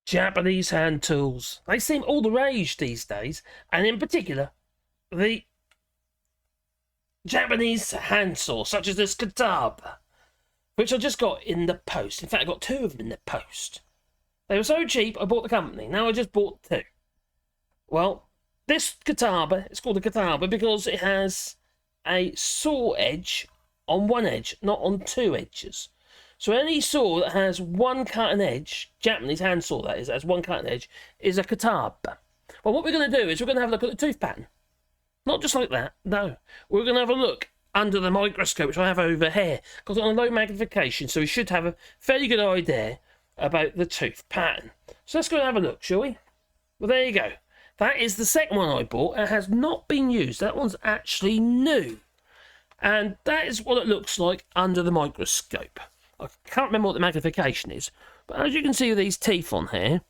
Japanese hand tools. They seem all the rage these days, and in particular, the Japanese handsaw, such as this Kataba, which I just got in the post. In fact, I got 2 of them in the post. They were so cheap, I bought the company. Now I just bought 2. Well, this Kataba, it's called a Kataba because it has a saw edge on one edge, not on 2 edges. So any saw that has one cutting edge, Japanese handsaw that is, that has one cutting edge, is a Kataba. Well, what we're going to do is we're going to have a look at the tooth pattern. Not just like that, no. We're going to have a look under the microscope, which I have over here. Got it on low magnification, so we should have a fairly good idea about the tooth pattern. So let's go and have a look, shall we? Well, there you go. That is the second one I bought. It has not been used. That one's actually new. And that is what it looks like under the microscope. I can't remember what the magnification is, but as you can see with these teeth on here,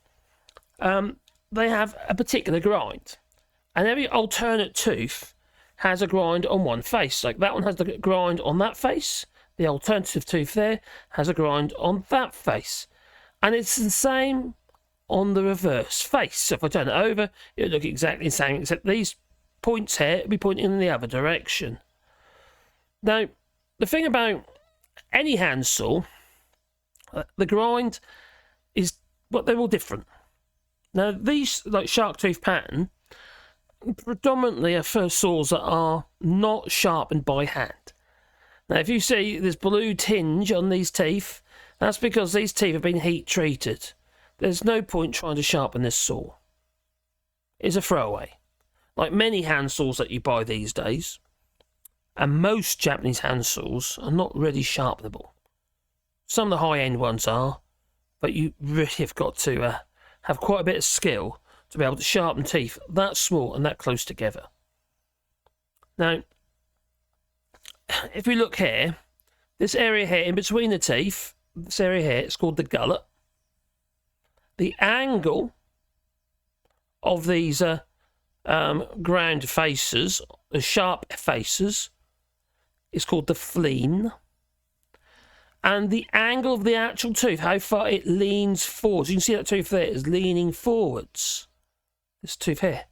they have a particular grind. And every alternate tooth has a grind on one face. Like that one has the grind on that face. The alternative tooth there has a grind on that face. And it's the same on the reverse face. So if I turn it over, it'll look exactly the same, except these points here will be pointing in the other direction. Now, the thing about any handsaw, the grind is, well, they're all different. Now, these, like shark tooth pattern, predominantly are for saws that are not sharpened by hand. Now, if you see this blue tinge on these teeth, that's because these teeth have been heat treated. There's no point trying to sharpen this saw. It's a throwaway. Like many hand saws that you buy these days, and most Japanese hand saws are not really sharpenable. Some of the high-end ones are, but you really have got to have quite a bit of skill to be able to sharpen teeth that small and that close together. Now, if we look here, this area here in between the teeth, this area here, it's called the gullet. The angle of these ground faces, the sharp faces, is called the fleam. And the angle of the actual tooth, how far it leans forwards. You can see that tooth there is leaning forwards. This tooth here.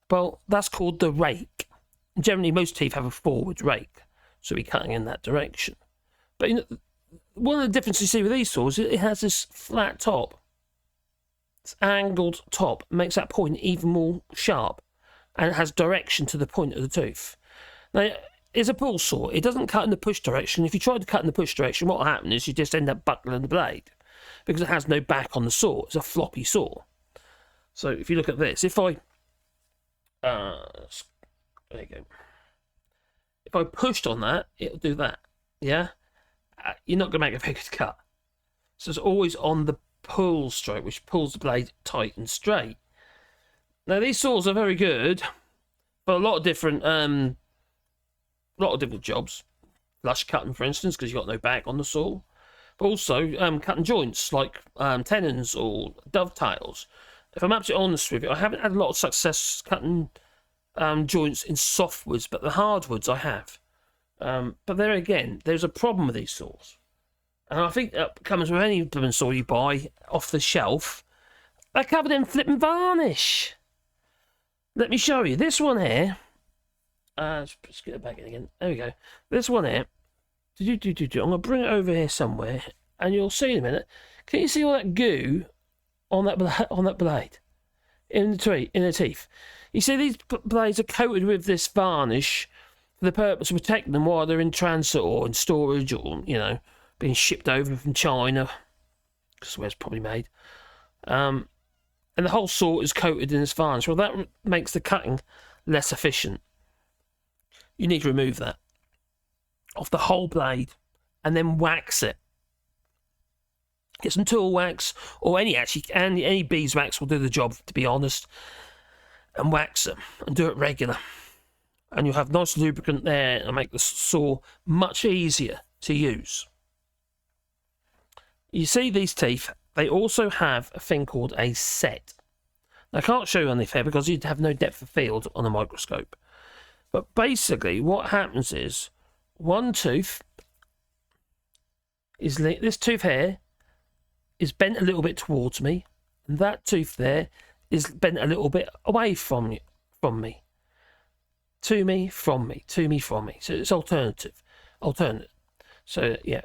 Well, that's called the rake. Generally, most teeth have a forward rake, so we're cutting in that direction. But you know, one of the differences you see with these saws, it has this flat top. This angled top makes that point even more sharp, and it has direction to the point of the tooth. Now, it's a pull saw. It doesn't cut in the push direction. If you try to cut in the push direction, what will happen is you just end up buckling the blade because it has no back on the saw. It's a floppy saw. So if you look at this, if I there you go. If I pushed on that, it'll do that. Yeah, you're not going to make a very good cut. So it's always on the pull stroke, which pulls the blade tight and straight. Now these saws are very good for a lot of different jobs. Flush cutting, for instance, because you've got no back on the saw. But also cutting joints like tenons or dovetails. If I'm absolutely honest with you, I haven't had a lot of success cutting joints in softwoods, but the hardwoods I have. But there again, there's a problem with these saws. And I think that comes with any blooming saw you buy off the shelf. They're covered in flipping varnish. Let me show you. This one here. Let's get it back in again. There we go. This one here. I'm going to bring it over here somewhere, and you'll see in a minute. Can you see all that goo on that blade in the teeth? You see these blades are coated with this varnish for the purpose of protecting them while they're in transit or in storage, or being shipped over from China, because where it's probably made. And the whole saw is coated in this varnish. Well, that makes the cutting less efficient. You need to remove that off the whole blade and then wax it. Get some tool wax or any beeswax will do the job, to be honest, and wax them and do it regular. And you'll have nice lubricant there and make the saw much easier to use. You see these teeth, they also have a thing called a set. Now, I can't show you on the fair because you'd have no depth of field on a microscope. But basically, what happens is one tooth is this tooth here is bent a little bit towards me, and that tooth there is bent a little bit away from me. To me, from me, to me, from me. So it's alternate. So yeah,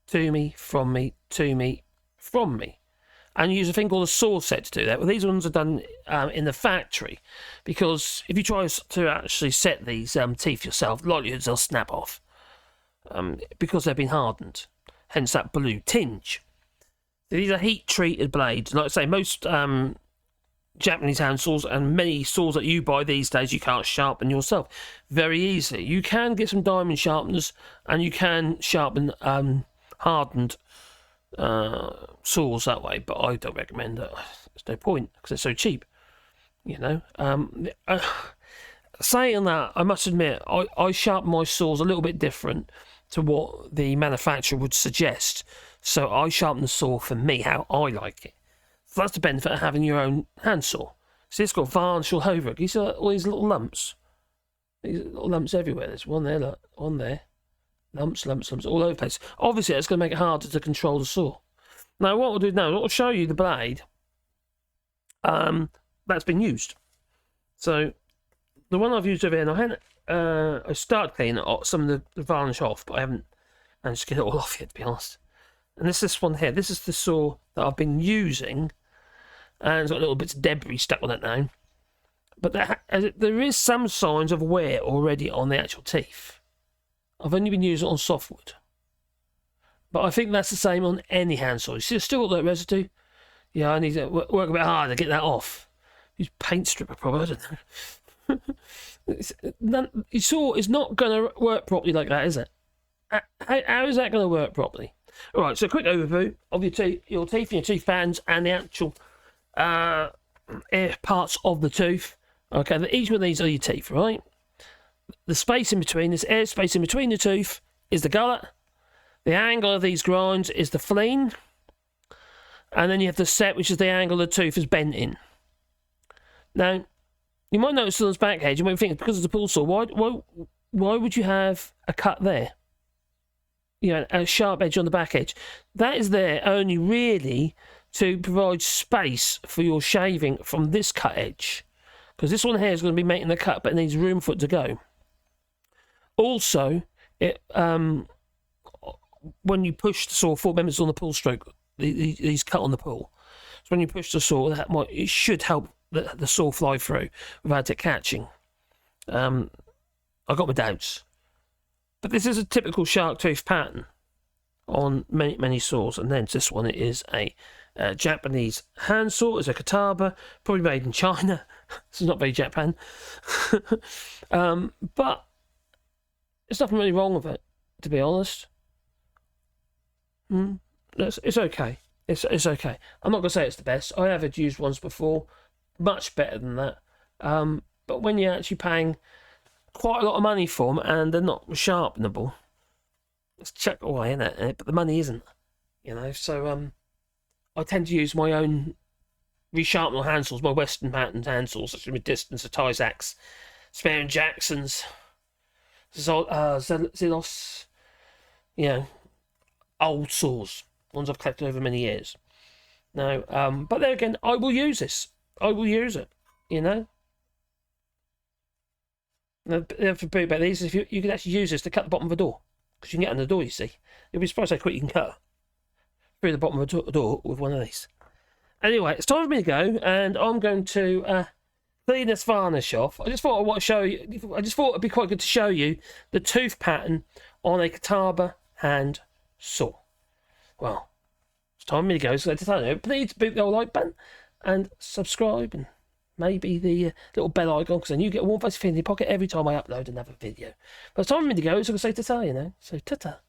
to me, from me, to me, from me. And you use a thing called a saw set to do that. Well, these ones are done in the factory, because if you try to actually set these teeth yourself, likely they'll snap off because they've been hardened. Hence that blue tinge. These are heat-treated blades. Like I say, most Japanese hand saws and many saws that you buy these days, you can't sharpen yourself very easily. You can get some diamond sharpeners, and you can sharpen hardened saws that way, but I don't recommend that. There's no point because they're so cheap, you know. Saying that, I must admit, I sharpen my saws a little bit different to what the manufacturer would suggest. So I sharpen the saw for me, how I like it. So that's the benefit of having your own handsaw. See, it's got varnish all over it. You see all these little lumps? These little lumps everywhere. There's one there, look, one there. Lumps, all over the place. Obviously, it's going to make it harder to control the saw. Now, what we'll do now, I'll show you the blade that's been used. So, the one I've used over here, and I started cleaning some of the varnish off, but I haven't managed to get it all off yet, to be honest. And this one here. This is the saw that I've been using, and it's got little bits of debris stuck on it now. But there is some signs of wear already on the actual teeth. I've only been using it on softwood, but I think that's the same on any handsaw. You see, it's still got that residue. Yeah, I need to work a bit harder to get that off. Use paint stripper, probably. I don't know. Your saw is not going to work properly like that, is it? How is that going to work properly? All right, so a quick overview of your teeth and your tooth patterns and the actual parts of the tooth. Okay, each one of these are your teeth, right? The space in between, this air space in between the tooth, is the gullet. The angle of these grinds is the fleam. And then you have the set, which is the angle the tooth is bent in. Now, you might notice on this back edge, you might think, because it's a pull saw, why would you have a cut there? You know, a sharp edge on the back edge. That is there only really to provide space for your shaving from this cut edge. Because this one here is going to be making the cut, but it needs room for it to go. Also, when you push the saw forward, remember it's on the pull stroke, these cut on the pull. So when you push the saw, it should help the saw fly through without it catching. I've got my doubts. But this is a typical shark tooth pattern on many saws. And then this one is a Japanese handsaw. It's a Kataba, probably made in China. This is not very Japan. But there's nothing really wrong with it, to be honest. It's okay. It's okay. I'm not going to say it's the best. I have used ones before, much better than that. But when you're actually paying quite a lot of money for them and they're not sharpenable, it's chucked away, isn't it? But the money isn't, you know. So I tend to use my own resharpenable hand saws, my Western pattern hand saws, such as my Distance, the Tyzax, Spear & Jackson's, Zilos, you know, old saws, ones I've collected over many years. Now, but there again, I will use this. I will use it, you know. Now, the thing about these is you can actually use this to cut the bottom of a door, because you can get under the door, you see. You'll be surprised how quick you can cut through the bottom of a door with one of these. Anyway, it's time for me to go, and I'm going to clean this varnish off. I just thought I want to show you. I just thought it'd be quite good to show you the tooth pattern on a Kataba hand saw. Well, it's time for me to go. So to tell you, please boot the old like button and subscribe, and maybe the little bell icon, because then you get a warm fuzzy feeling in your pocket every time I upload another video. But it's time for me to go, so I'm going to say ta-ta, you know. So ta-ta.